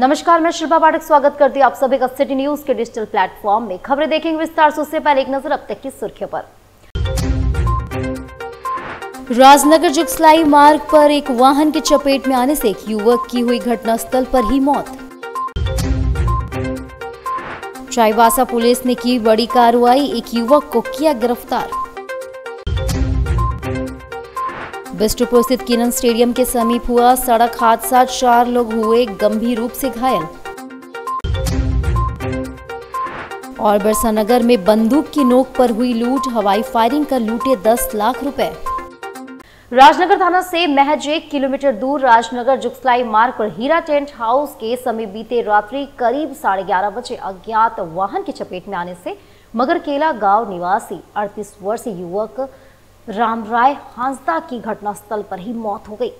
नमस्कार, मैं शिल्पा पाठक स्वागत करती हूँ आप सभी का सिटी न्यूज के डिजिटल प्लेटफॉर्म में। खबरें देखेंगे विस्तार से, उससे पहले एक नजर अब तक की सुर्खियों पर। राजनगर जुगसलाई मार्ग पर एक वाहन की चपेट में आने से एक युवक की हुई घटनास्थल पर ही मौत। चाईबासा पुलिस ने की बड़ी कार्रवाई, एक युवक को किया गिरफ्तार। बिष्टुपुर स्थित किरण स्टेडियम के समीप हुआ सड़क हादसा, 4 लोग हुए गंभीर रूप से घायल। और बिरसानगर में बंदूक की नोक पर हुई लूट, हवाई फायरिंग कर लूटे 10 लाख रुपए। राजनगर थाना से महज 1 किलोमीटर दूर राजनगर जुगसलाई मार्ग पर हीरा टेंट हाउस के समीप बीते रात्रि करीब 11:30 बजे अज्ञात वाहन की चपेट में आने से मगरकेला गांव निवासी 38 वर्षीय युवक रामराय हांसदा की घटनास्थल पर ही मौत हो गई।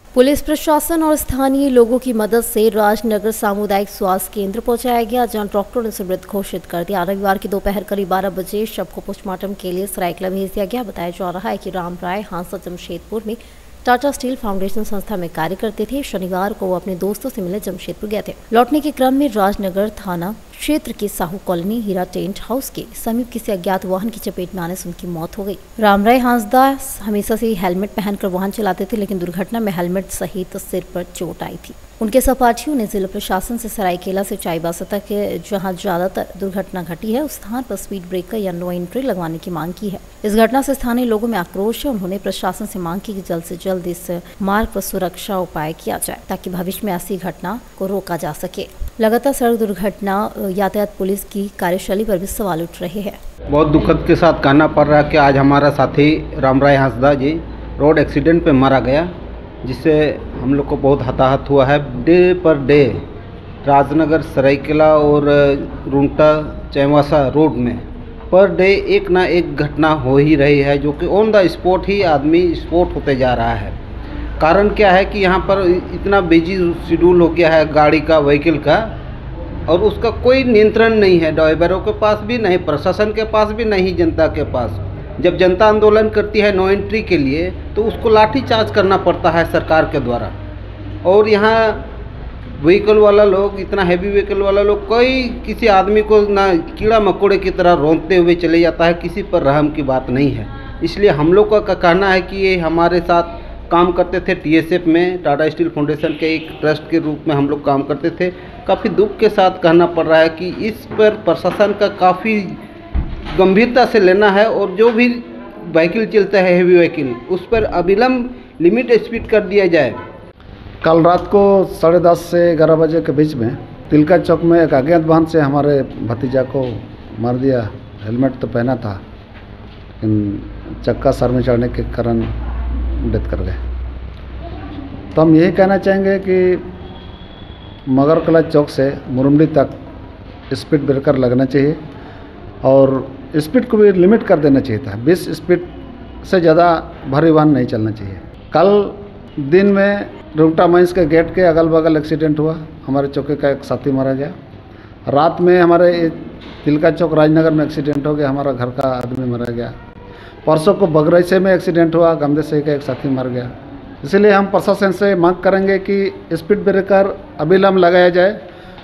पुलिस प्रशासन और स्थानीय लोगों की मदद से राजनगर सामुदायिक स्वास्थ्य केंद्र पहुंचाया गया, जहां डॉक्टरों ने उसे मृत घोषित कर दिया। रविवार की दोपहर करीब 12 बजे शव को पोस्टमार्टम के लिए सरायकेला भेज दिया गया। बताया जा रहा है कि रामराय हांसदा जमशेदपुर में टाटा स्टील फाउंडेशन संस्था में कार्य करते थे। शनिवार को वो अपने दोस्तों से मिले जमशेदपुर गए थे। लौटने के क्रम में राजनगर थाना क्षेत्र के साहू कॉलोनी हीरा टेंट हाउस के समीप किसी अज्ञात वाहन की चपेट में आने से उनकी मौत हो गई। रामराय हांसदा हमेशा से हेलमेट पहनकर वाहन चलाते थे, लेकिन दुर्घटना में हेलमेट सहित सिर पर चोट आई थी। उनके सहपाठियों ने जिला प्रशासन से सरायकेला से चाईबासा तक जहां ज्यादातर दुर्घटना घटी है उस स्थान पर स्पीड ब्रेकर या नो एंट्री लगवाने की मांग की है। इस घटना से स्थानीय लोगों में आक्रोश है। उन्होंने प्रशासन से मांग की कि जल्द से जल्द इस मार्ग पर सुरक्षा उपाय किया जाए ताकि भविष्य में ऐसी घटना को रोका जा सके। लगातार सड़क दुर्घटना यातायात पुलिस की कार्यशैली पर भी सवाल उठ रहे हैं। बहुत दुखद के साथ कहना पड़ रहा है कि आज हमारा साथी रामराय हांसदा जी रोड एक्सीडेंट पे मारा गया, जिससे हम लोग को बहुत हताहत हुआ है। Day per day Rajnagar Seraikela और रुंटा चाईबासा रोड में पर डे एक ना एक घटना हो ही रही है, जो कि ऑन द स्पॉट ही आदमी स्पॉट होते जा रहा है। कारण क्या है कि यहाँ पर इतना बिजी शेड्यूल हो गया है गाड़ी का, व्हीकल का, और उसका कोई नियंत्रण नहीं है। ड्राइवरों के पास भी नहीं, प्रशासन के पास भी नहीं, जनता के पास। जब जनता आंदोलन करती है नो एंट्री के लिए तो उसको लाठी चार्ज करना पड़ता है सरकार के द्वारा। और यहाँ व्हीकल वाला लोग, इतना हैवी व्हीकल वाला लोग, कोई किसी आदमी को ना कीड़ा मकोड़े की तरह रोंदते हुए चले जाता है, किसी पर रहम की बात नहीं है। इसलिए हम लोग का कहना है कि ये हमारे साथ काम करते थे टीएसएफ में, टाटा स्टील फाउंडेशन के एक ट्रस्ट के रूप में हम लोग काम करते थे। काफ़ी दुख के साथ कहना पड़ रहा है कि इस पर प्रशासन का काफ़ी गंभीरता से लेना है, और जो भी व्हीकल चलता है हैवी व्हीकल उस पर अविलंब लिमिट स्पीड कर दिया जाए। कल रात को 10:30 से 11 बजे के बीच में तिलका चौक में एक अज्ञात वाहन से हमारे भतीजा को मार दिया। हेलमेट तो पहना था, लेकिन चक्का सर में चढ़ने के कारण डेथ कर गए। तो हम यही कहना चाहेंगे कि मगरकला चौक से मुरुमडी तक स्पीड ब्रेकर लगना चाहिए और स्पीड को भी लिमिट कर देना चाहिए था। 20 स्पीड से ज़्यादा भारी वाहन नहीं चलना चाहिए। कल दिन में रुंगटा माइंस के गेट के अगल बगल एक्सीडेंट हुआ, हमारे चौके का एक साथी मारा गया। रात में हमारे तिलका चौक राजनगर में एक्सीडेंट हो गया, हमारा घर का आदमी मारा गया। परसों को बगरैसे में एक्सीडेंट हुआ, गमदेसई का एक साथी मर गया। इसलिए हम प्रशासन से मांग करेंगे कि स्पीड ब्रेकर अविलंब लगाया जाए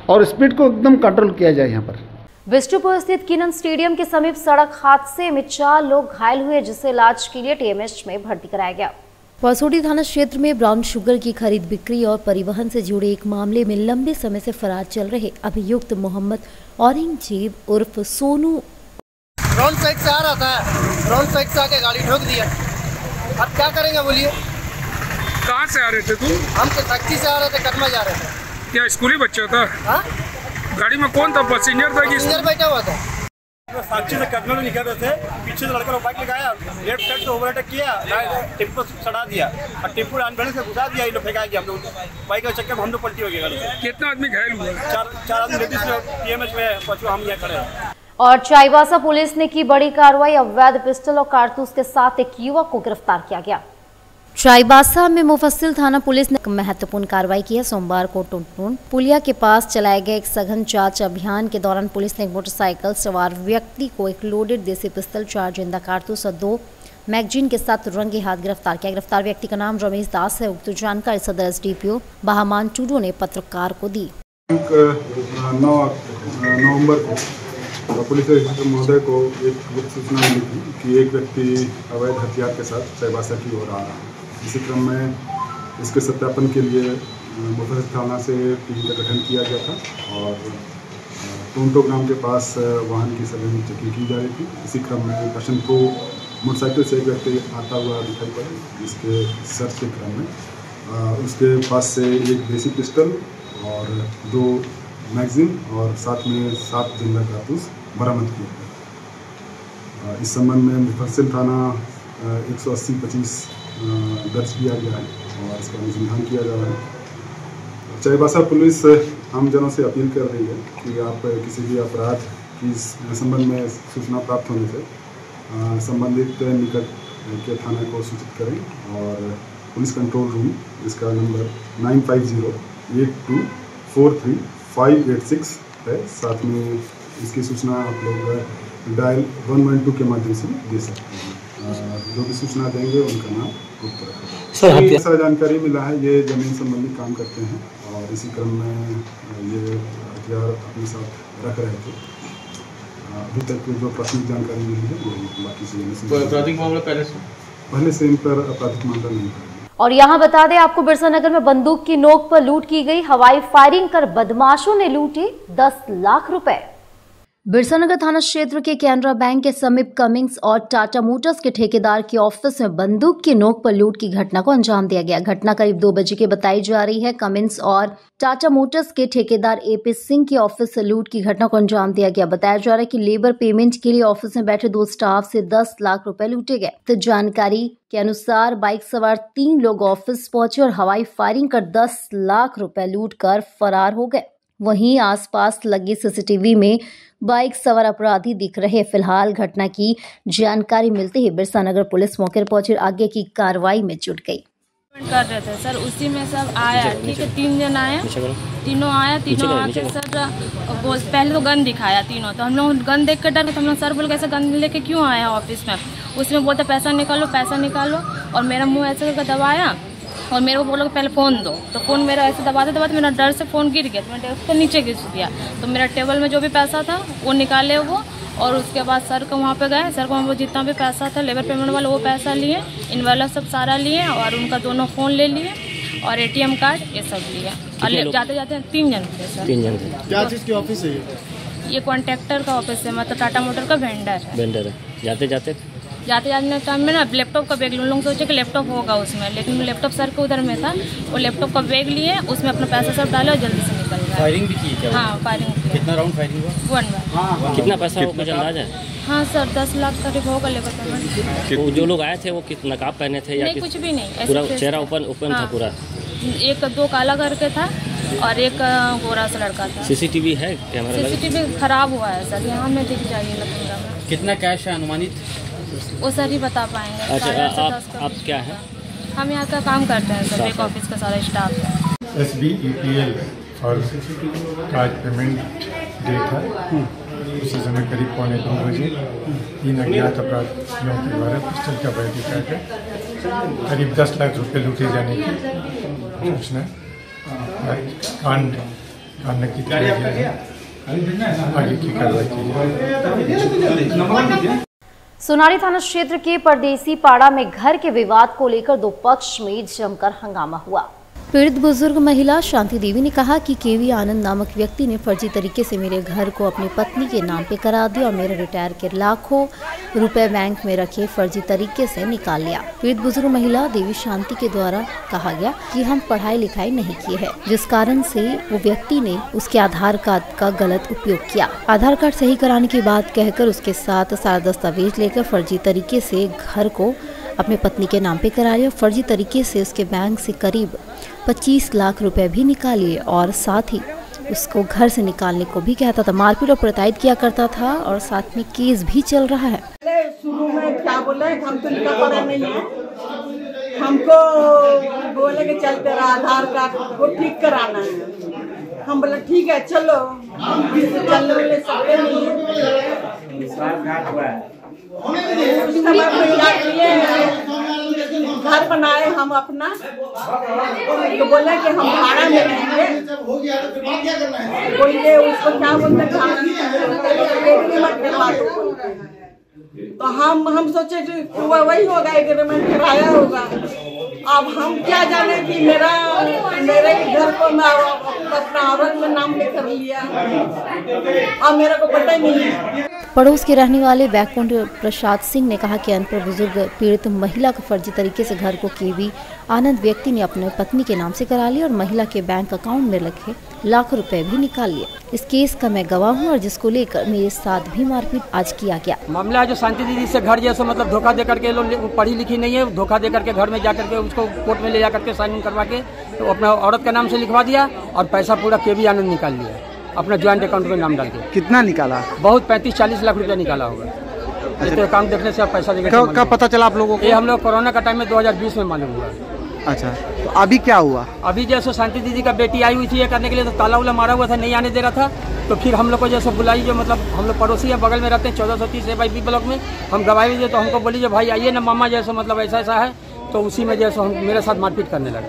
और स्पीड को एकदम कंट्रोल किया जाए। यहाँ पर बिष्टुपुर स्थित किरण स्टेडियम के समीप सड़क हादसे में 4 लोग घायल हुए, जिसे इलाज के लिए टीएमएच में भर्ती कराया गया। परसोडी थाना क्षेत्र में ब्राउन शुगर की खरीद बिक्री और परिवहन से जुड़े एक मामले में लंबे समय से फरार चल रहे अभियुक्त मोहम्मद औरंगजेब उर्फ सोनू रॉन्ग साइड से आ रहा था, रॉन्ग साइड से आके गाड़ी ठोक दिया। अब क्या करेंगे बोलिए? कहाँ से आ रहे थे तुम? हम तो टैक्सी से आ रहे थे, कदमा जा रहे थे। क्या स्कूली बच्चा था? हाँ? गाड़ी में कौन था? पैसेंजर था कि पैसेंजर बैठा हुआ था? साक्षी से कदमा में निकल रहे थे, पीछे से लड़का बाइक लगाया, लेफ्ट साइड से ओवरटेक किया, टेम्पो चढ़ा दिया और टेम्पो आंदोलन से घुसा दिया। ये लोग फेंका दिया, हम लोग बाइक के चक्कर में हम लोग पलटी हो गए गाड़ी से। कितना आदमी घायल हुआ? चार आदमी लेडीज पीएमएच में पहुंचे, हम यहाँ खड़े हैं। और चाईबासा पुलिस ने की बड़ी कार्रवाई, अवैध पिस्टल और कारतूस के साथ एक युवक को गिरफ्तार किया गया। चाईबासा में मुफस्सिल थाना पुलिस ने महत्वपूर्ण कार्रवाई की है। सोमवार को टुनटुन पुलिया के पास चलाए गए एक सघन जांच अभियान के दौरान पुलिस ने एक मोटरसाइकिल सवार व्यक्ति को एक लोडेड देसी पिस्टल, 4 जिंदा कारतूस और 2 मैगजीन के साथ रंगे हाथ गिरफ्तार किया। गिरफ्तार व्यक्ति का नाम रमेश दास है। उक्त जानकारी सदर एसडीपीओ बहामान टूडू ने पत्रकार को दी। 9 नवंबर को पुलिस अधीक्षक महोदय को एक गुप्त सूचना मिली थी कि एक व्यक्ति अवैध हथियार के साथ चाईबासा की ओर आ रहा है। इसी क्रम में इसके सत्यापन के लिए मुफस्सिल थाना से टीम का गठन किया गया था और टोंटो ग्राम के पास वाहन की सर्वेलेंस चेकिंग की जा रही थी। इसी क्रम में पैशन प्रो मोटरसाइकिल से एक व्यक्ति आता हुआ दिखाई पड़ा, जिसके सर्च के क्रम में उसके पास से एक देसी पिस्टल और 2 मैगजीन और साथ में 7 जिंदा कारतूस बरामद किए गए। इस संबंध में मुफस्सिल थाना 180-25 दर्ज किया गया है और इसका अनुसंधान किया जा रहा है। चाईबासा पुलिस आम जनों से अपील कर रही है कि आप किसी भी अपराध की संबंध में सूचना प्राप्त होने से संबंधित निकट के थाना को सूचित करें और पुलिस कंट्रोल रूम, इसका नंबर 9508243586 है। साथ में इसकी सूचना आप लोग डायल 112 के माध्यम से दे सकते हैं। जो भी सूचना देंगे उनका नाम गुप्त रखें। ऐसा जानकारी मिला है, ये जमीन संबंधी काम करते हैं और इसी क्रम में ये हथियार अपने साथ रख रहे थे। अभी तक जो प्राथमिक जानकारी मिली है वो बाकी से आपराधिक मामला पहले से इन पर आपराधिक मामला नहीं है। और यहाँ बता दें आपको, बिरसा नगर में बंदूक की नोक पर लूट की गई। हवाई फायरिंग कर बदमाशों ने लूटे 10 लाख रुपए। बिरसा नगर थाना क्षेत्र के कैनरा बैंक के समीप कमिंग्स और टाटा मोटर्स के ठेकेदार के ऑफिस में बंदूक की नोक पर लूट की घटना को अंजाम दिया गया। घटना करीब 2 बजे के बताई जा रही है। कमिंग्स और टाटा मोटर्स के ठेकेदार AP सिंह के ऑफिस से लूट की घटना को अंजाम दिया गया। बताया जा रहा है कि लेबर पेमेंट के लिए ऑफिस में बैठे 2 स्टाफ से 10 लाख रुपए लूटे गए। तो जानकारी के अनुसार बाइक सवार 3 लोग ऑफिस पहुंचे और हवाई फायरिंग कर 10 लाख रुपए लूट कर फरार हो गए। वहीं आसपास लगी CCTV में बाइक सवार अपराधी दिख रहे। फिलहाल घटना की जानकारी मिलते ही बिरसा नगर पुलिस मौके पर पहुंची और आगे की कार्रवाई में जुट गई। कर रहे थे सर, उसी में सब आया, ठीक है, 3 जन आया, तीनों आके सर पहले तो गन दिखाया तीनों। तो हम लोग गन देख कर डर गए। हम लोग सर बोल कैसे गन लेके क्यों आया ऑफिस में। उसमें बोलते पैसा निकालो और मेरा मुँह ऐसे करके दबाया और मेरे को बोला पहले फ़ोन दो। तो फ़ोन मेरा ऐसे दबाते मेरा डर से फ़ोन गिर गया। तो मैंने उसको नीचे गिर दिया। तो मेरा टेबल में जो भी पैसा था वो निकाले वो, और उसके बाद सर को वहाँ पे गए। सर को वहाँ पर जितना भी पैसा था लेबर पेमेंट वाला वो पैसा लिए, इनवाला सब सारा लिए और उनका दोनों फ़ोन ले लिए और ATM कार्ड ये सब लिए। और जाते जाते 3 जन थे सर। 3 जन थे। क्या चीज़ की ऑफिस है ये कॉन्ट्रैक्टर का ऑफिस है, मतलब टाटा मोटर का वेंडर है। जाते जाते टाइम में ना लैपटॉप का बैग, लोग सोचे कि लैपटॉप होगा उसमें, लेकिन लैपटॉप सर के उधर में था। वो लैपटॉप का बैग लिए, उसमें अपना पैसा सब डाले और जल्दी से निकल गया। फायरिंग भी की क्या? हाँ, फायरिंग की। कितना राउंड फायरिंग हुआ? 1 बार। कितना पैसा हो कुछ अंदाजा है? हाँ सर, 10 लाख करीब होगा लेबर पेमेंट। जो लोग आए थे वो कितना नकाब पहने थे या नहीं? कुछ भी नहीं, पूरा चेहरा ओपन था पूरा? 1-2 काला करके था और एक गोरा सा लड़का था। CCTV है कैमरा? CCTV खराब हुआ है सर, यहाँ में दिख जाएगी। कितना कैश है अनुमानित? वो सर ही बता पाएंगे। अच्छा, आप क्या है? हम यहाँ का काम करते हैं सर, एक ऑफिस का सारा स्टाफ है। SBEPL और का पेमेंट डेट है। उसी समय करीब 1:45 बजे 3 अज्ञात अपराधियों के द्वारा पिस्टल का बैग दिखाकर करीब 10 लाख रुपए लूटे जाने की सूचना कांड की आगे की कार्रवाई की जाए। सोनारी थाना क्षेत्र के परदेसी पाड़ा में घर के विवाद को लेकर 2 पक्ष में जमकर हंगामा हुआ। पीड़ित बुजुर्ग महिला शांति देवी ने कहा कि KV आनंद नामक व्यक्ति ने फर्जी तरीके से मेरे घर को अपनी पत्नी के नाम पे करा दिया और मेरे रिटायर के लाखों रुपए बैंक में रखे फर्जी तरीके से निकाल लिया। पीड़ित बुजुर्ग महिला देवी शांति के द्वारा कहा गया कि हम पढ़ाई लिखाई नहीं किए हैं, जिस कारण से वो व्यक्ति ने उसके आधार कार्ड का गलत उपयोग किया। आधार कार्ड सही कराने की बात कहकर उसके साथ सारा दस्तावेज लेकर फर्जी तरीके से घर को अपने पत्नी के नाम पे करा लिया। फर्जी तरीके से उसके बैंक से करीब 25 लाख रुपए भी निकालिए और साथ ही उसको घर से निकालने को भी कहता था। मारपीट और प्रताड़ित किया करता था और साथ में केस भी चल रहा है। शुरू में क्या बोले, हम तो लिखा पढ़ा नहीं है, हमको बोले कि चल तेरा आधार कार्ड को ठीक कराना है। हम बोले ठीक है चलो, चलने वाले सकते नहीं है। घर बनाए हम अपना, तो बोले कि हम भाड़ा में लेंगे, बोलिए उसको क्या बोलते हैं, तो हम सोचे कि वही होगा, एग्रीमेंट कराया होगा। अब हम क्या जाने कि मेरे घर को मैं अपना औरत में नाम लेकर लिया, अब मेरे को पता ही नहीं। पड़ोस के रहने वाले बैकुंठ प्रसाद सिंह ने कहा कि अनपढ़ बुजुर्ग पीड़ित महिला को फर्जी तरीके से घर को केवी आनंद व्यक्ति ने अपने पत्नी के नाम से करा लिया और महिला के बैंक अकाउंट में रखे लाखों रुपए भी निकाल लिए। इस केस का मैं गवाह हूँ और जिसको लेकर मेरे साथ भी मारपीट आज किया गया। मामला है जो शांति दीदी से घर जैसे मतलब धोखा दे करके लोग पढ़ी लिखी नहीं है, धोखा दे करके घर में जा करके उसको कोर्ट में ले जा करके साइन करवा के तो अपना औरत के नाम से लिखवा दिया और पैसा पूरा केवी आनंद निकाल लिया अपना ज्वाइंट अकाउंट में नाम डाल के। कितना निकाला? बहुत 35-40 लाख रुपया निकाला होगा। तो अकाउंट देखने से आप पैसा देगा। कब पता चला आप लोगों को? ये हम लोग कोरोना का टाइम में 2020 में मालूम हुआ। अच्छा, तो अभी क्या हुआ? अभी जैसे शांति दीदी का बेटी आई हुई थी ये करने के लिए, तो ताला उला मारा हुआ था, नहीं आने दे रहा था। तो फिर हम लोग को जैसे बुलाई, जो मतलब हम लोग पड़ोसी है, बगल में रहते हैं 1430 AYB ब्लॉक में, हम गवाही दिए तो हमको बोली जो भाई आइए ना मामा, जैसे मतलब ऐसा ऐसा है। तो उसी में जैसे हम मेरे साथ मारपीट करने लगे।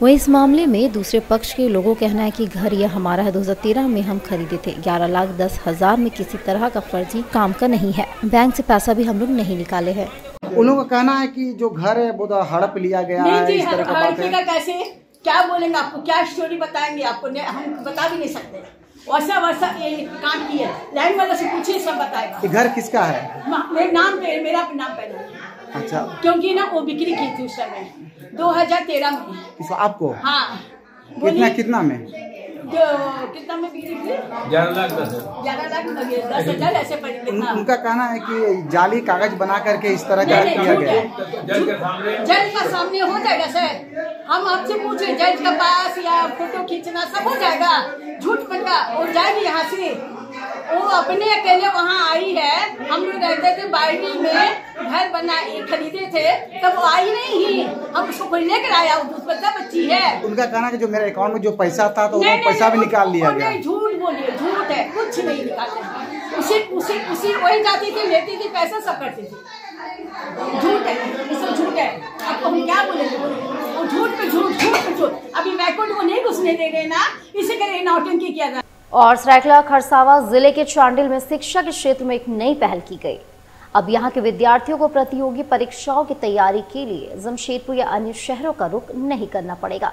वहीं इस मामले में दूसरे पक्ष के लोगों का कहना है कि घर यह हमारा है, 2013 में हम खरीदे थे, 11,10,000 में किसी तरह का फर्जी काम का नहीं है, बैंक से पैसा भी हम लोग नहीं निकाले हैं। उन लोगों का कहना है कि जो घर है वो हड़प लिया गया है, इस तरह का बात है। कैसे क्या बोलेंगे, आपको क्या स्टोरी बताएंगे, आपको हम बता भी नहीं सकते। वैसा ये कांड किया, लाइन वाला से पूछिए, सब बताएगा। ये घर किसका है? मेरे नाम पे, मेरा नाम पे नहीं। अच्छा, क्योंकि ना वो बिक्री की थी उस समय 2013 में। इसको आपको? हाँ। कितना में? कितना में बिक्री थी? 11,10,000 ऐसे पड़े। उनका कहना है कि जाली कागज बना करके इस तरह का किया गया। जज का सामने हो जाएगा सर, हम आपसे पूछे जज के पास या फोटो खींचना सब हो जाएगा, झूठ बनका और जाएगी यहाँ से। वो अपने अकेले वहाँ आई है, हम लोग रहते थे बायरी में, घर बना खरीदे थे, तब वो आई नहीं, हम उसको कोई लेकर आया, बच्ची है। उनका कहना है कि जो मेरे अकाउंट में जो पैसा था तो वो पैसा भी निकाल लिया गया। झूठ बोलिए, झूठ है, कुछ नहीं निकालते। उसी वही जाती थी, लेती थी पैसा, सब करती थी। झूठ है, इसमें झूठ है। आपको हम क्या बोलेंगे? वो झूठ पे झूठ, झूठ पे झूठ। अभी बैकवर्ड को नहीं घुसने दे रहे ना, इसे करे नौटंकी किया था। और सरायकेला खरसावां जिले के चांडिल में शिक्षा के क्षेत्र में एक नई पहल की गई। अब यहाँ के विद्यार्थियों को प्रतियोगी परीक्षाओं की तैयारी के लिए जमशेदपुर या अन्य शहरों का रुख नहीं करना पड़ेगा।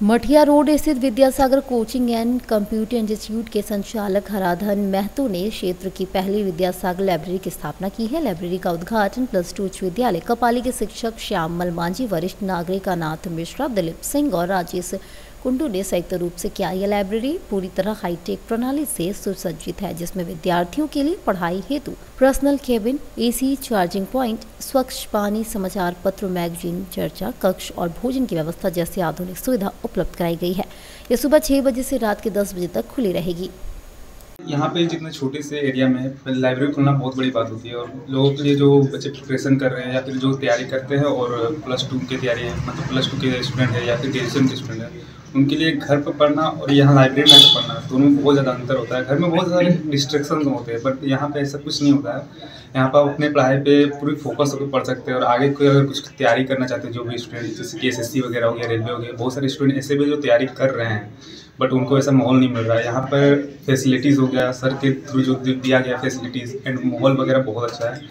मठिया रोड स्थित Vidyasagar coaching and computer institute के संचालक हराधन महतो ने क्षेत्र की पहली विद्यासागर लाइब्रेरी की स्थापना की है। लाइब्रेरी का उद्घाटन +2 उच्च विद्यालय कपाली के शिक्षक श्याम मलमांझी, वरिष्ठ नागरिक अनाथ मिश्रा, दिलीप सिंह और राजेश कुंडू ने संयुक्त रूप से किया। यह लाइब्रेरी पूरी तरह हाईटेक प्रणाली से सुसज्जित है, जिसमें विद्यार्थियों के लिए पढ़ाई हेतु personal cabin, AC charging point, स्वच्छ पानी, समाचार पत्र, मैगजीन, चर्चा कक्ष और भोजन की व्यवस्था जैसी आधुनिक सुविधा उपलब्ध कराई गई है। यह सुबह 6 बजे से रात के 10 बजे तक खुली रहेगी। यहाँ पे जितने छोटे से एरिया में लाइब्रेरी खुलना बहुत बड़ी बात होती है, और लोगों के लिए जो बच्चे प्रिपरेशन कर रहे हैं या फिर जो तैयारी करते हैं और +2 की तैयारी है, मतलब +2 के स्टूडेंट है या फिर ग्रेजुएशन के स्टूडेंट है, उनके लिए घर पर पढ़ना और यहाँ लाइब्रेरी में पढ़ना दोनों में बहुत ज़्यादा अंतर होता है। घर में बहुत सारे डिस्ट्रैक्शन होते हैं, बट यहाँ पे ऐसा कुछ नहीं होता है। यहाँ पर आप अपने पढ़ाई पे पूरी फोकस होकर पढ़ सकते हैं, और आगे कोई अगर कुछ तैयारी करना चाहते हैं, जो भी स्टूडेंट जैसे कि SSC वगैरह हो गया, रेलवे हो गया, बहुत सारे स्टूडेंट ऐसे भी जो तैयारी कर रहे हैं, बट उनको ऐसा माहौल नहीं मिल रहा है। यहाँ पर फैसिलिटीज़ हो गया, सर के थ्रू जो दिया गया फैसिलिटीज़ एंड माहौल वगैरह बहुत अच्छा है।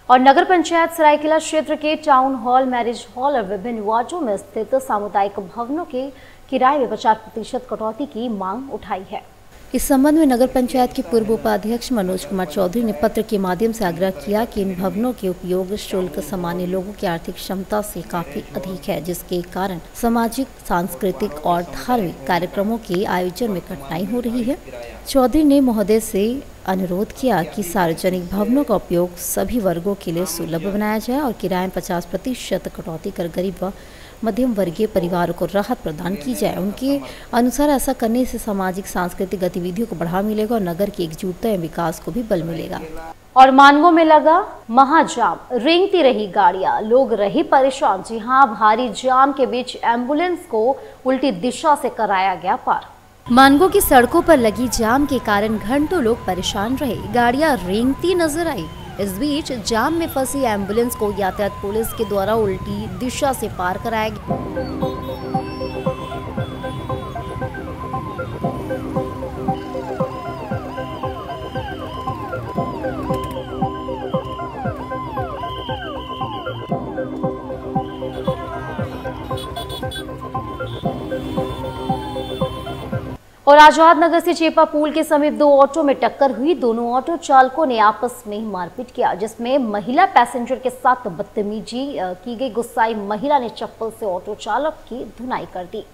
और नगर पंचायत सरायकेला क्षेत्र के टाउन हॉल, मैरिज हॉल और विभिन्न वार्डों में स्थित सामुदायिक भवनों के किराए में 50% कटौती की मांग उठाई है। इस संबंध में नगर पंचायत के पूर्व उपाध्यक्ष मनोज कुमार चौधरी ने पत्र के माध्यम से आग्रह किया कि इन भवनों के उपयोग शुल्क सामान्य लोगों की आर्थिक क्षमता से काफी अधिक है, जिसके कारण सामाजिक, सांस्कृतिक और धार्मिक कार्यक्रमों के आयोजन में कठिनाई हो रही है। चौधरी ने महोदय से अनुरोध किया कि सार्वजनिक भवनों का उपयोग सभी वर्गों के लिए सुलभ बनाया जाए और किराए में 50% कटौती कर गरीब व मध्यम वर्गीय परिवारों को राहत प्रदान की जाए। उनके अनुसार ऐसा करने से सामाजिक सांस्कृतिक गतिविधियों को बढ़ावा मिलेगा और नगर की एकजुटता एवं विकास को भी बल मिलेगा। और मानगो में लगा महाजाम, रेंगती रही गाड़ियां, लोग रहे परेशान। जी हां, भारी जाम के बीच एम्बुलेंस को उल्टी दिशा से कराया गया पार। मानगो की सड़कों पर लगी जाम के कारण घंटों लोग परेशान रहे, गाड़ियां रेंगती नजर आई। इस बीच जाम में फंसी एम्बुलेंस को यातायात पुलिस के द्वारा उल्टी दिशा से पार कराया गया। और आजाद नगर से चेपा पुल के समीप दो ऑटो में टक्कर हुई। दोनों ऑटो चालकों ने आपस में ही मारपीट किया, जिसमें महिला पैसेंजर के साथ बदतमीजी की गई। गुस्साई महिला ने चप्पल से ऑटो चालक की धुनाई कर दी।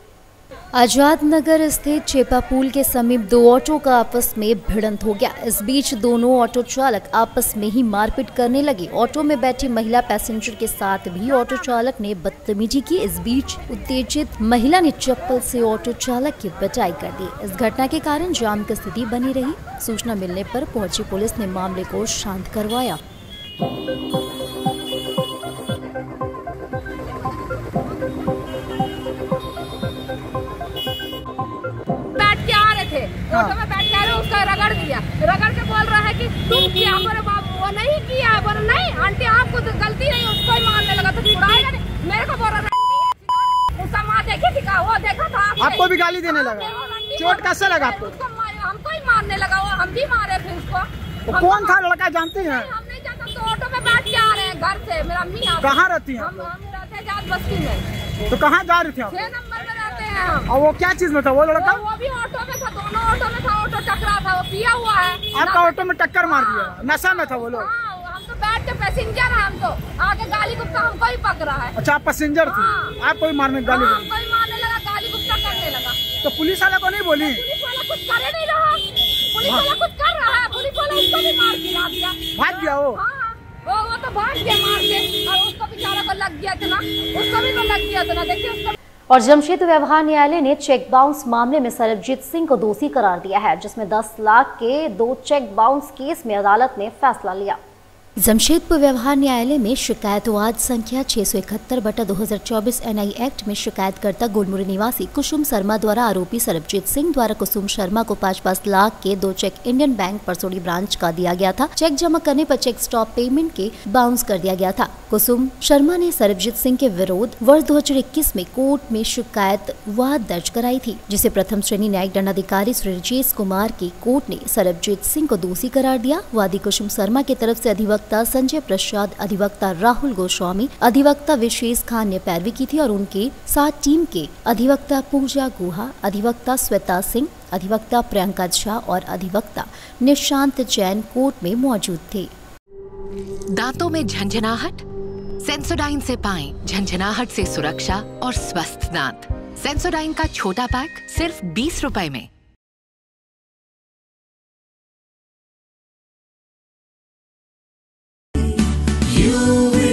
आजाद नगर स्थित चेपा पुल के समीप दो ऑटो का आपस में भिड़ंत हो गया। इस बीच दोनों ऑटो चालक आपस में ही मारपीट करने लगे। ऑटो में बैठी महिला पैसेंजर के साथ भी ऑटो चालक ने बदतमीजी की। इस बीच उत्तेजित महिला ने चप्पल से ऑटो चालक की पिटाई कर दी। इस घटना के कारण जाम की स्थिति बनी रही। सूचना मिलने पर पहुंची पुलिस ने मामले को शांत करवाया। ऑटो में बैठ के उसका रगड़ दिया, रगड़ के बोल रहा है कि तुम किया, बोले बाबू वो नहीं किया, बोले नहीं आंटी आपको तो गलती नहीं, उसको ही मारने लगा तो छुड़ाएगा नहीं, मेरे को बोल रहा है उसका माँ देखे थी का वो देखा था आपको भी गाली देने लगा। चोट कैसे लगा आपको? हमको ही मारने लगा, वो हम भी मारे थे उसको। कौन था लड़का जानते हैं? हम नहीं जानते, तो ऑटो में बैठ के आ रहे हैं घर से। मेरा अम्मी कहाँ रहती है? हम रहते हैं जात बस्ती में। तो कहाँ जा रहे थे? 6 नंबर में रहते हैं हम। और वो क्या चीज में था वो लड़का? वो भी ऑटो में था, दोनों ऑटो में था। ऑटो टकरा था, वो पिया हुआ है। आपका ऑटो में टक्कर मार दिया? नशा में था वो लोग? हम तो बैठ के पैसेंजर है, हम तो आगे गाली गुप्ता हमको ही पक रहा है। अच्छा आप पैसेंजर थे, आपको ही मारने गाली लगा, गाली गुप्ता करने लगा। तो पुलिस वाला को नहीं बोली? पुलिस वाला कुछ करे नहीं रहा, पुलिस वाला कुछ कर रहा है, पुलिस वाला उसको भी मार गिरा दिया। भाग गया वो? वो तो भाग गया मार के, और उसको बेचारा को लग गया था ना, उसको भी तो लग गया था ना, देखिए उसको। और जमशेदपुर व्यवहार न्यायालय ने चेक बाउंस मामले में सरबजीत सिंह को दोषी करार दिया है, जिसमें 10 लाख के 2 चेक बाउंस केस में अदालत ने फैसला लिया। जमशेदपुर व्यवहार न्यायालय में शिकायतवाद संख्या 671/2024 NI एक्ट में शिकायतकर्ता गुलमुरी निवासी कुसुम शर्मा द्वारा आरोपी सरबजीत सिंह द्वारा कुसुम शर्मा को 5-5 लाख के 2 check Indian bank Parsodi branch का दिया गया था। चेक जमा करने पर चेक स्टॉप पेमेंट के बाउंस कर दिया गया था। कुसुम शर्मा ने सरबजीत सिंह के विरोध वर्ष 2021 में कोर्ट में शिकायतवाद दर्ज कराई थी, जिसे प्रथम श्रेणी न्यायिक दंडाधिकारी श्री राजेश कुमार की कोर्ट ने सरबजीत सिंह को दोषी करार दिया। वादी कुसुम शर्मा की तरफ से अधिवक्ता संजय प्रसाद, अधिवक्ता राहुल गोस्वामी, अधिवक्ता विशेष खान ने पैरवी की थी और उनके साथ टीम के अधिवक्ता पूजा गुहा, अधिवक्ता श्वेता सिंह, अधिवक्ता प्रियंका झा और अधिवक्ता निशांत जैन कोर्ट में मौजूद थे। दांतों में झंझनाहट? सेंसोडाइन से पाएं झंझनाहट से सुरक्षा और स्वस्थ दांत। सेंसोडाइन का छोटा पैक सिर्फ 20 रुपए में।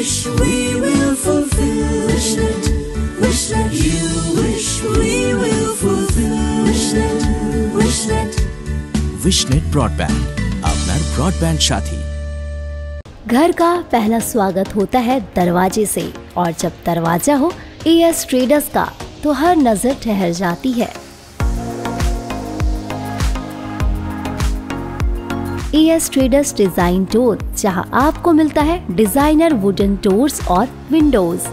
Wish we will fulfill. Wishnet, Wishnet. You wish we will fulfill. Wishnet, Wishnet. Wishnet broadband, अपना ब्रॉडबैंड साथी। घर का पहला स्वागत होता है दरवाजे से, और जब दरवाजा हो AS ट्रेडर्स का तो हर नजर ठहर जाती है। AS ट्रेडर्स डिजाइन डोर, जहां आपको मिलता है डिजाइनर वुडन डोर्स और विंडोज,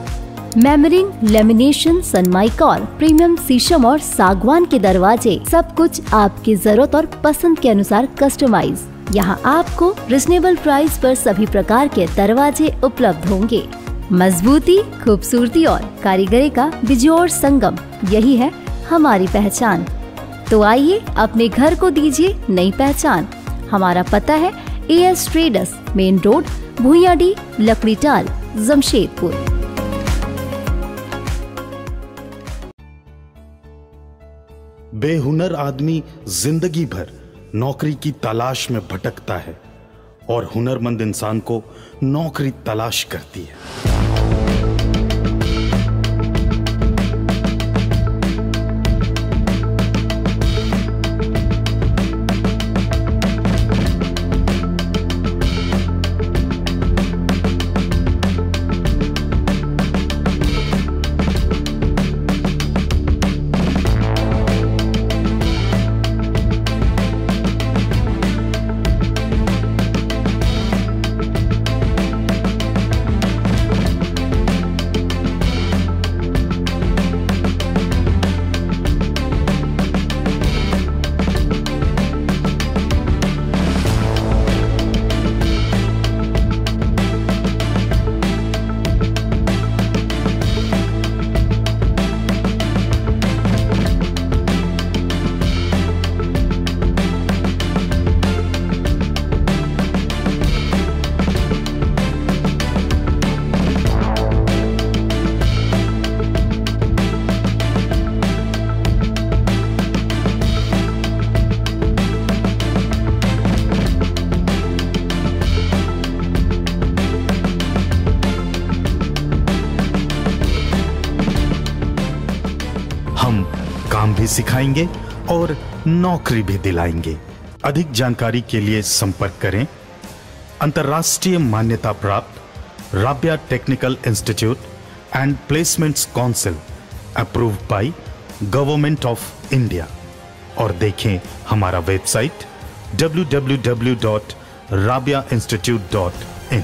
मेमरिंग, लेमिनेशन, सनमाइका, प्रीमियम शीशम और सागवान के दरवाजे, सब कुछ आपकी जरूरत और पसंद के अनुसार कस्टमाइज। यहां आपको रिजनेबल प्राइस पर सभी प्रकार के दरवाजे उपलब्ध होंगे। मजबूती, खूबसूरती और कारीगरी का बिजोड़ संगम, यही है हमारी पहचान। तो आइए अपने घर को दीजिए नई पहचान। हमारा पता है AS traders, main road, Bhuiyadih, Lakdital, Jamshedpur. बेहुनर आदमी जिंदगी भर नौकरी की तलाश में भटकता है और हुनरमंद इंसान को नौकरी तलाश करती है। सिखाएंगे और नौकरी भी दिलाएंगे। अधिक जानकारी के लिए संपर्क करें अंतर्राष्ट्रीय मान्यता प्राप्त Rabia technical institute and placements council approved by government of India और देखें हमारा वेबसाइट www.rabiainstitute.in।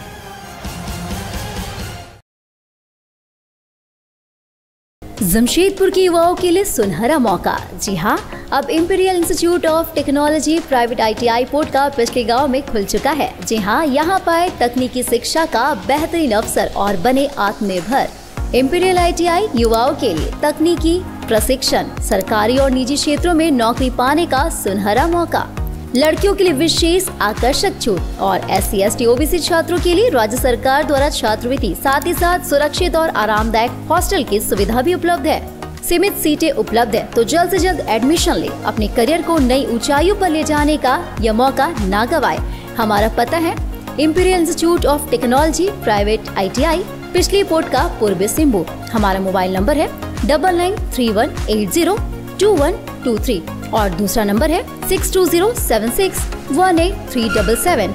जमशेदपुर के युवाओं के लिए सुनहरा मौका। जी हां, अब imperial institute of technology private ITI port का पिछले गांव में खुल चुका है। जी हां, यहां पाए तकनीकी शिक्षा का बेहतरीन अवसर और बने आत्मनिर्भर। इंपीरियल ITI युवाओं के लिए तकनीकी प्रशिक्षण, सरकारी और निजी क्षेत्रों में नौकरी पाने का सुनहरा मौका। लड़कियों के लिए विशेष आकर्षक छूट और SC ST OBC छात्रों के लिए राज्य सरकार द्वारा छात्रवृत्ति, साथ ही साथ सुरक्षित और आरामदायक हॉस्टल की सुविधा भी उपलब्ध है। सीमित सीटें उपलब्ध है, तो जल्द से जल्द एडमिशन ले अपने करियर को नई ऊंचाइयों पर ले जाने का यह मौका ना गवाए। हमारा पता है imperial institute of technology private ITI, पिछली पोर्ट का पूर्वी सिंहभूम। हमारा मोबाइल नंबर है 9931802123 और दूसरा नंबर है 6207618377।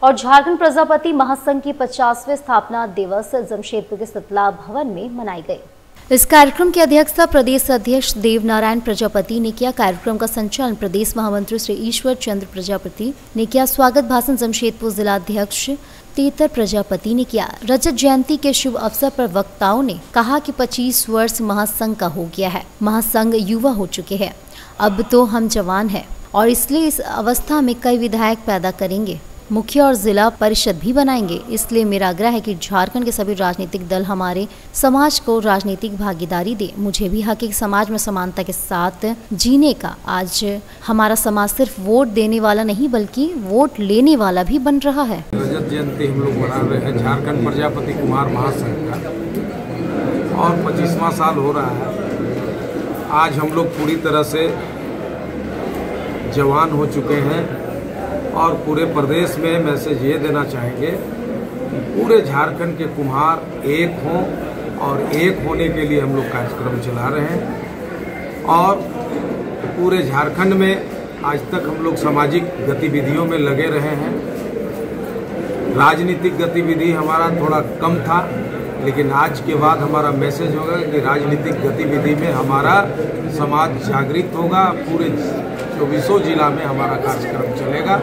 और झारखंड प्रजापति महासंघ की 50वें स्थापना दिवस जमशेदपुर के स्तला भवन में मनाई गई। इस कार्यक्रम की अध्यक्षता प्रदेश अध्यक्ष देवनारायण प्रजापति ने किया। कार्यक्रम का संचालन प्रदेश महामंत्री श्री ईश्वर चंद्र प्रजापति ने किया। स्वागत भाषण जमशेदपुर जिला अध्यक्ष तेतर प्रजापति ने किया। रजत जयंती के शुभ अवसर पर वक्ताओं ने कहा कि 25 वर्ष महासंघ का हो गया है। महासंघ युवा हो चुके हैं, अब तो हम जवान हैं और इसलिए इस अवस्था में कई विधायक पैदा करेंगे, मुखिया और जिला परिषद भी बनाएंगे। इसलिए मेरा आग्रह है कि झारखंड के सभी राजनीतिक दल हमारे समाज को राजनीतिक भागीदारी दे। मुझे भी हक है समाज में समानता के साथ जीने का। आज हमारा समाज सिर्फ वोट देने वाला नहीं बल्कि वोट लेने वाला भी बन रहा है। रजत जयंती हम लोग मना रहे हैं झारखंड प्रजापति कुमार महासंघ का और 25वां साल हो रहा है। आज हम लोग पूरी तरह से जवान हो चुके हैं और पूरे प्रदेश में मैसेज ये देना चाहेंगे पूरे झारखंड के कुम्हार एक हों और एक होने के लिए हम लोग कार्यक्रम चला रहे हैं। और पूरे झारखंड में आज तक हम लोग सामाजिक गतिविधियों में लगे रहे हैं। राजनीतिक गतिविधि हमारा थोड़ा कम था, लेकिन आज के बाद हमारा मैसेज होगा कि राजनीतिक गतिविधि में हमारा समाज जागृत होगा। पूरे 24 जिला में हमारा कार्यक्रम चलेगा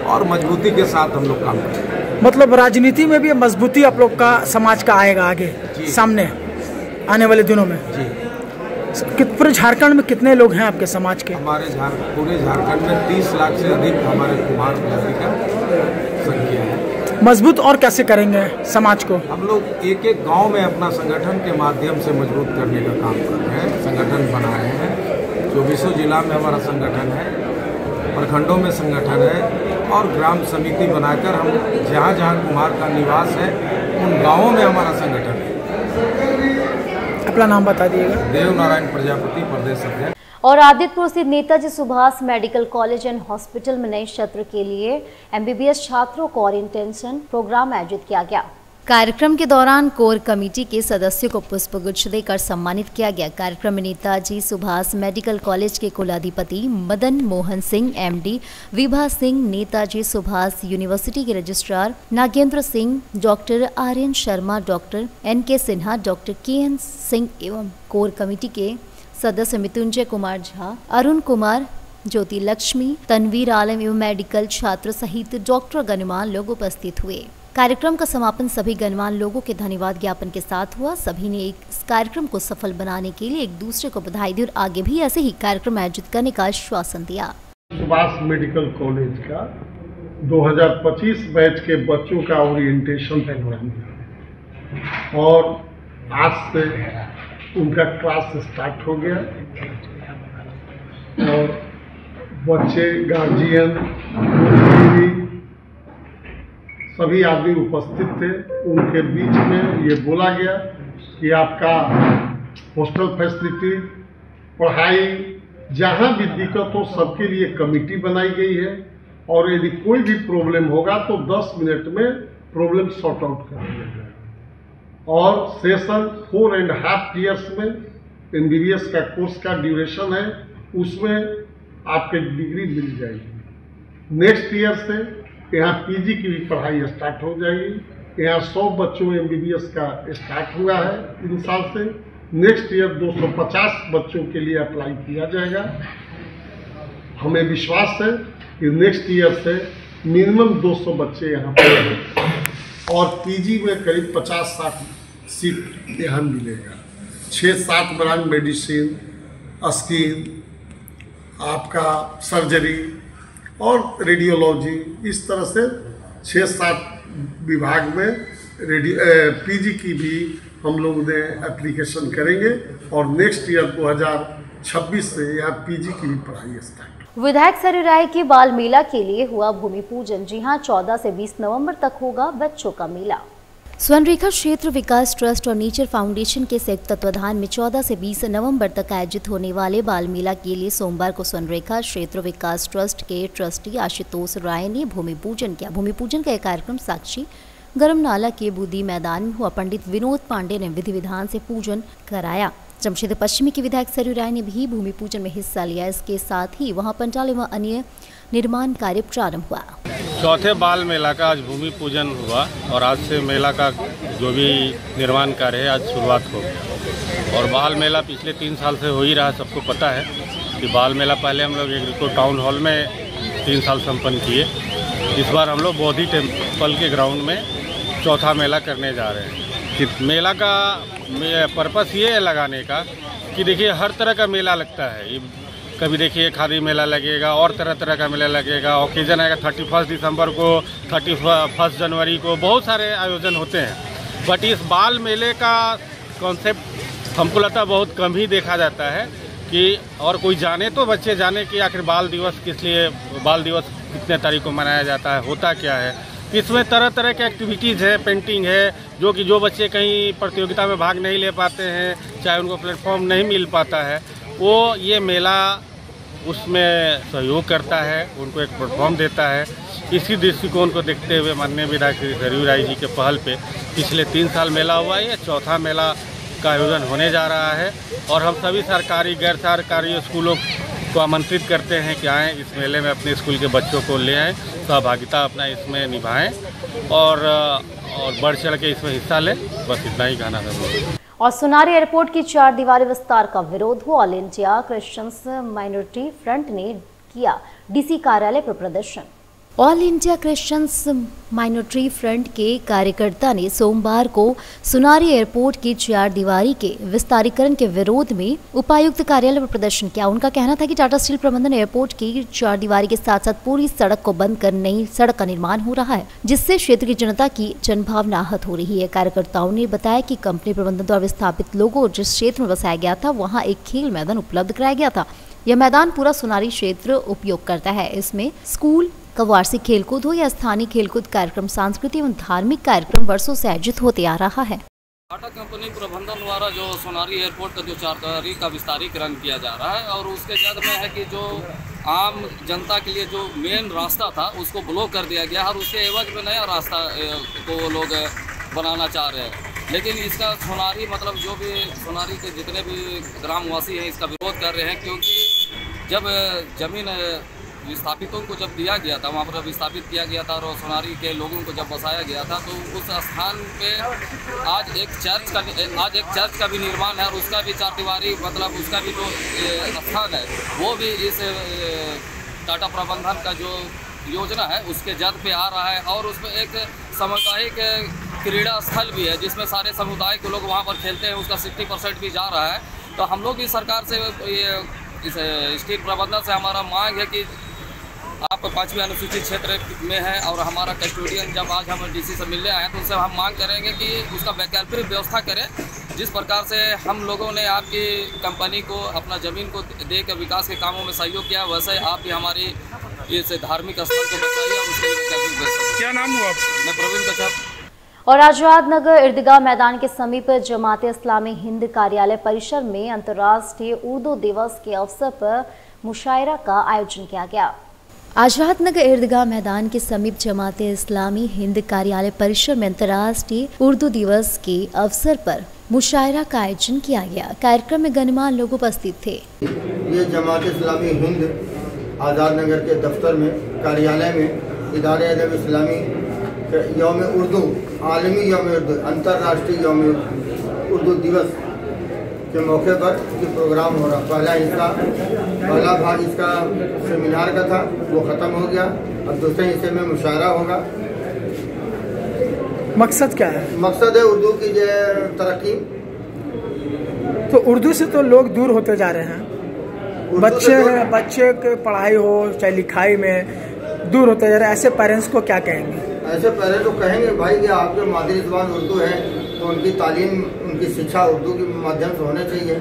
और मजबूती के साथ हम लोग काम करेंगे। मतलब राजनीति में भी मजबूती आप लोग का समाज का आएगा आगे सामने आने वाले दिनों में जी। पूरे झारखंड में कितने लोग हैं आपके समाज के? हमारे पूरे झारखंड में 30 लाख से अधिक हमारे कुमार जाति का संख्या है। मजबूत और कैसे करेंगे समाज को? हम लोग एक एक गांव में अपना संगठन के माध्यम से मजबूत करने का काम कर रहे हैं। संगठन बनाए हैं, 24 जिला में हमारा संगठन है, प्रखंडों में संगठन है और ग्राम समिति बनाकर हम जहाँ जहाँ कुम्हार का निवास है उन गांवों में हमारा संगठन है। अपना नाम बता दिएगा। देवनारायण प्रजापति, प्रदेश अध्यक्ष। और आदित्यपुर स्थित Netaji Subhash medical college and hospital में नए सत्र के लिए MBBS छात्रों को ओरिएंटेशन प्रोग्राम आयोजित किया गया। कार्यक्रम के दौरान कोर कमेटी के सदस्यों को पुष्पगुच्छ देकर सम्मानित किया गया। कार्यक्रम में नेताजी सुभाष मेडिकल कॉलेज के कुलाधिपति मदन मोहन सिंह MD, विभा सिंह, नेताजी सुभाष यूनिवर्सिटी के registrar Nagendra Singh, doctor RN Sharma, doctor NK Sinha, doctor KN Singh एवं कोर कमेटी के सदस्य मृत्युंजय कुमार झा, अरुण कुमार, ज्योति लक्ष्मी, तनवीर आलम एवं मेडिकल छात्र सहित डॉक्टर गणमान्य लोग उपस्थित हुए। कार्यक्रम का समापन सभी गणमान्य लोगों के धन्यवाद ज्ञापन के साथ हुआ। सभी ने इस कार्यक्रम को सफल बनाने के लिए एक दूसरे को बधाई दी और आगे भी ऐसे ही कार्यक्रम आयोजित करने का आश्वासन दिया। सुभाष मेडिकल कॉलेज का 2025 बैच के बच्चों का ओरिएंटेशन प्रोग्राम और आज से उनका क्लास स्टार्ट हो गया और बच्चे, गार्जियन, सभी आदमी उपस्थित थे। उनके बीच में ये बोला गया कि आपका हॉस्टल फैसिलिटी, पढ़ाई, जहाँ भी दिक्कत हो सबके लिए कमेटी बनाई गई है और यदि कोई भी प्रॉब्लम होगा तो 10 मिनट में प्रॉब्लम सॉर्ट आउट कर दिया जाएगा। और सेशन 4.5 ईयर्स में MBBS का कोर्स का ड्यूरेशन है, उसमें आपके डिग्री मिल जाएगी। नेक्स्ट ईयर से यहाँ PG की भी पढ़ाई स्टार्ट हो जाएगी। यहाँ 100 बच्चों में MBBS का स्टार्ट हुआ है इन साल से। नेक्स्ट ईयर 250 बच्चों के लिए अप्लाई किया जाएगा। हमें विश्वास है कि नेक्स्ट ईयर से मिनिमम 200 बच्चे यहाँ पर और PG में करीब 50-60 सीट यहाँ मिलेगा। 6-7 ब्रांच मेडिसिन, स्किन, आपका सर्जरी और रेडियोलॉजी, इस तरह से 6-7 विभाग में PG की भी हम लोग ने एप्लीकेशन करेंगे और नेक्स्ट ईयर 2026 से यहाँ PG की भी पढ़ाई स्टार्ट। विधायक सरयू राय के बाल मेला के लिए हुआ भूमि पूजन। जी हां, 14 से 20 नवंबर तक होगा बच्चों का मेला। स्वर्णरेखा क्षेत्र विकास ट्रस्ट और नेचर फाउंडेशन के संयुक्त तत्वाधान में 14 से 20 नवंबर तक आयोजित होने वाले बाल मेला के लिए सोमवार को स्वर्णरेखा क्षेत्र विकास ट्रस्ट के ट्रस्टी आशुतोष राय ने भूमि पूजन किया। भूमि पूजन का कार्यक्रम साक्षी गरम नाला के बूदी मैदान में हुआ। पंडित विनोद पांडे ने विधि विधान से पूजन कराया। जमशेदपुर पश्चिमी के विधायक सरयू राय ने भी भूमि पूजन में हिस्सा लिया। इसके साथ ही वहां पंडाल एवं अन्य निर्माण कार्य प्रारंभ हुआ। चौथे बाल मेला का आज भूमि पूजन हुआ और आज से मेला का जो भी निर्माण कार्य है आज शुरुआत हो गया। और बाल मेला पिछले 3 साल से हो ही रहा है, सबको पता है कि बाल मेला पहले हम लोग एग्रीको टाउन हॉल में 3 साल संपन्न किए। इस बार हम लोग बोधि टेम्पल के ग्राउंड में चौथा मेला करने जा रहे हैं। कि मेला का पर्पस ये है लगाने का कि देखिए हर तरह का मेला लगता है। कभी देखिए खादी मेला लगेगा और तरह तरह का मेला लगेगा। ओकेजन आएगा 31 दिसंबर को, 31 जनवरी को, बहुत सारे आयोजन होते हैं। बट इस बाल मेले का कॉन्सेप्ट हमको लगता है बहुत कम ही देखा जाता है कि और कोई जाने तो बच्चे जाने कि आखिर बाल दिवस किस लिए, बाल दिवस कितने तारीख को मनाया जाता है, होता क्या है। इसमें तरह तरह के एक्टिविटीज़ है, पेंटिंग है, जो कि जो बच्चे कहीं प्रतियोगिता में भाग नहीं ले पाते हैं, चाहे उनको प्लेटफॉर्म नहीं मिल पाता है, वो ये मेला उसमें सहयोग करता है, उनको एक प्लेटफॉर्म देता है। इसी दृष्टिकोण को देखते हुए माननीय विधायक श्री सरयू राय जी के पहल पे पिछले 3 साल मेला हुआ है। ये चौथा मेला का आयोजन होने जा रहा है और हम सभी सरकारी गैर सरकारी स्कूलों को आमंत्रित करते हैं कि आएँ इस मेले में, अपने स्कूल के बच्चों को ले आएँ, सहभागिता अपना इसमें निभाएं और बढ़ चढ़ के इसमें हिस्सा लें। बस इतना ही कहना था। और सुनारी एयरपोर्ट की 4 दीवारी विस्तार का विरोध हुआ। All India Christians minority front ने किया DC कार्यालय पर प्रदर्शन। All India Christians minority front के कार्यकर्ता ने सोमवार को सुनारी एयरपोर्ट की 4 दीवारी के विस्तारीकरण के विरोध में उपायुक्त कार्यालय पर प्रदर्शन किया। उनका कहना था कि टाटा स्टील प्रबंधन एयरपोर्ट की 4 दीवारी के साथ साथ पूरी सड़क को बंद कर नई सड़क का निर्माण हो रहा है, जिससे क्षेत्र की जनता की जनभावना आहत हो रही है। कार्यकर्ताओं ने बताया कि कंपनी प्रबंधन द्वारा विस्थापित लोगों जिस क्षेत्र में बसाया गया था वहाँ एक खेल मैदान उपलब्ध कराया गया था। यह मैदान पूरा सुनारी क्षेत्र उपयोग करता है। इसमें स्कूल का वार्षिक खेलकूद हो या स्थानीय खेलकूद कार्यक्रम, सांस्कृतिक एवं धार्मिक कार्यक्रम वर्षों से आयोजित होते आ रहा है। टाटा कंपनी प्रबंधन द्वारा जो सोनारी एयरपोर्ट का जो 4 दीवारी का विस्तारीकरण किया जा रहा है और उसके जद में है कि जो आम जनता के लिए जो मेन रास्ता था उसको ब्लॉक कर दिया गया और उसके एवज में नया रास्ता को लोग बनाना चाह रहे हैं। लेकिन इसका सोनारी मतलब जो भी सोनारी के जितने भी ग्रामवासी हैं इसका विरोध कर रहे हैं, क्योंकि जब जमीन विस्थापितों को जब दिया गया था, वहाँ पर विस्थापित किया गया था और सोनारी के लोगों को जब बसाया गया था, तो उस स्थान पे आज एक चर्च का भी निर्माण है और उसका भी 4 दीवारी मतलब उसका भी जो स्थान है वो भी इस टाटा प्रबंधन का जो योजना है उसके जद पे आ रहा है। और उसमें एक सामुदायिक क्रीड़ा स्थल भी है जिसमें सारे समुदाय के लोग वहाँ पर खेलते हैं, उसका 60% भी जा रहा है। तो हम लोग इस सरकार से इस स्टील प्रबंधन से हमारा मांग है कि आप 5वीं अनुसूचित क्षेत्र में हैं और हमारा कस्टोडियन जब आज हम DC से मिलने आए हैं तो उनसे हम मांग करेंगे कि उसका वैकल्पिक व्यवस्था करें। जिस प्रकार से हम लोगों ने आपकी कंपनी को अपना ज़मीन को दे कर विकास के कामों में सहयोग किया, वैसे आप भी हमारी इस धार्मिक स्थल को बचाइए और उसके वैकल्पिक व्यवस्था। क्या नाम हुआ? मैं प्रवीण कच्छप। और आजाद नगर ईदगाह मैदान के समीप जमात इस्लामी हिंद कार्यालय परिसर में अंतर्राष्ट्रीय उर्दू दिवस के अवसर पर मुशायरा का आयोजन किया गया। आज़ाद नगर ईदगाह मैदान के समीप जमाते इस्लामी हिंद कार्यालय परिसर में अंतर्राष्ट्रीय उर्दू दिवस के अवसर पर मुशायरा का आयोजन किया गया। कार्यक्रम में गणमान्य लोग उपस्थित थे। ये जमात इस्लामी हिंद आज़ाद नगर के दफ्तर में कार्यालय में इदारे अदब इस्लामी यौम उर्दू आलमी यौम उर्दू अंतर्राष्ट्रीय यौम उर्दू दिवस के मौके पर ये प्रोग्राम हो रहा। पहला भाग इसका सेमिनार का था, वो ख़त्म हो गया। अब दूसरे हिस्से में मुशायरा होगा। मकसद क्या है? मकसद है उर्दू की जो तरक्की। तो उर्दू से तो लोग दूर होते जा रहे हैं। बच्चे के पढ़ाई हो चाहे लिखाई में दूर होते जा रहे हैं। ऐसे पेरेंट्स को क्या कहेंगे? ऐसे पेरेंट्स को कहेंगे भाई कि आपके मादरी ज़बान उर्दू है तो उनकी तालीम, उनकी शिक्षा उर्दू के माध्यम से होना चाहिए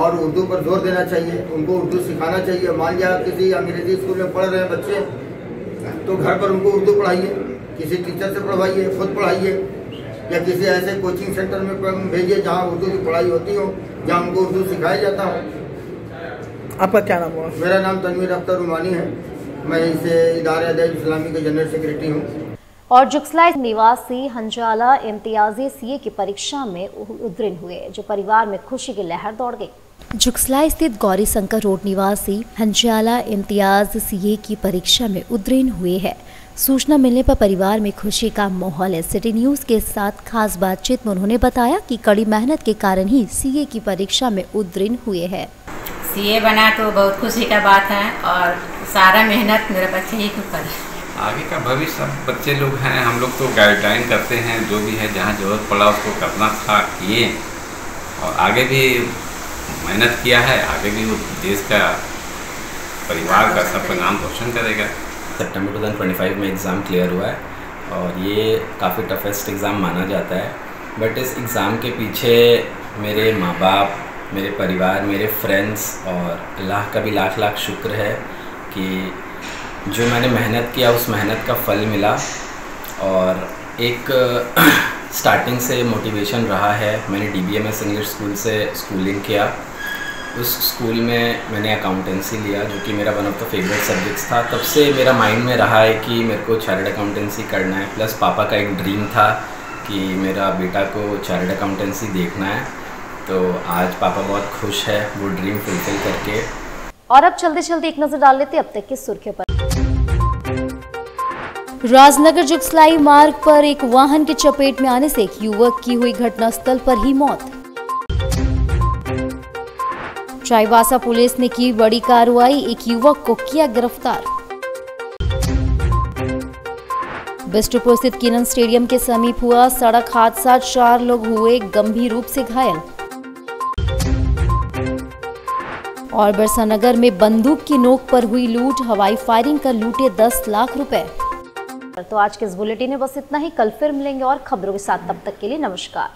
और उर्दू पर जोर देना चाहिए। उनको उर्दू सिखाना चाहिए। मान लिया किसी अंग्रेजी स्कूल में पढ़ रहे हैं बच्चे, तो घर पर उनको उर्दू पढ़ाइए, किसी टीचर से पढ़वाइए, खुद पढ़ाइए, या किसी ऐसे कोचिंग सेंटर में भेजिए जहाँ उर्दू की पढ़ाई होती हो, जहाँ उनको उर्दू सिखाया जाता हो। आपका क्या नाम हुआ? मेरा नाम तनवीर अख्तर रुमानी है। मैं इसे इदारे अदब इस्लामी के जनरल सेक्रेटरी हूँ। और जुगसलाई निवासी हंजाला इम्तियाजी सीए की परीक्षा में उत्तीर्ण हुए, जो परिवार में खुशी की लहर दौड़ गई। जुगसलाई स्थित गौरी शंकर रोड निवासी हंजाला इम्तियाज सीए की परीक्षा में उत्तीर्ण हुए हैं। सूचना मिलने पर परिवार में खुशी का माहौल है। सिटी न्यूज के साथ खास बातचीत में उन्होंने बताया कि कड़ी मेहनत के कारण ही सीए की परीक्षा में उत्तीर्ण हुए हैं। सीए बना तो बहुत खुशी का बात है और सारा मेहनत मेरे बच्चे ही के ऊपर है। आगे का भविष्य सब बच्चे लोग हैं, हम लोग तो गाइडलाइन करते हैं, जो भी है जहाँ जरूरत पड़ा उसको करना था किए और आगे भी मेहनत किया है। आगे भी वो देश का, परिवार का, सबका नाम रोशन करेगा। सितंबर 2025 में एग्ज़ाम क्लियर हुआ है और ये काफ़ी टफेस्ट एग्ज़ाम माना जाता है। बट इस एग्ज़ाम के पीछे मेरे माँ बाप, मेरे परिवार, मेरे फ्रेंड्स और अल्लाह का भी लाख लाख शुक्र है कि जो मैंने मेहनत किया उस मेहनत का फल मिला। और एक स्टार्टिंग से मोटिवेशन रहा है। मैंने DBMS इंग्लिश स्कूल से स्कूलिंग किया। उस स्कूल में मैंने अकाउंटेंसी लिया, जो कि मेरा one of the favourite subjects था। तब से मेरा माइंड में रहा है कि मेरे को चार्टर्ड अकाउंटेंसी करना है। प्लस पापा का एक ड्रीम था कि मेरा बेटा को चार्टर्ड अकाउंटेंसी देखना है, तो आज पापा बहुत खुश है वो ड्रीम फुलफिल करके। और अब चलते एक नजर डाल लेते अब तक की सुर्खियों पर। राजनगर जुगसलाई मार्ग पर एक वाहन की चपेट में आने से एक युवक की हुई घटनास्थल पर ही मौत। चाईबासा पुलिस ने की बड़ी कार्रवाई, एक युवक को किया गिरफ्तार। बिष्टुपुर स्थित किरण स्टेडियम के समीप हुआ सड़क हादसा, 4 लोग हुए गंभीर रूप से घायल। और बरसानगर में बंदूक की नोक पर हुई लूट, हवाई फायरिंग कर लूटे 10 लाख रुपए। तो आज के इस बुलेटिन में बस इतना ही। कल फिर मिलेंगे और खबरों के साथ, तब तक के लिए नमस्कार।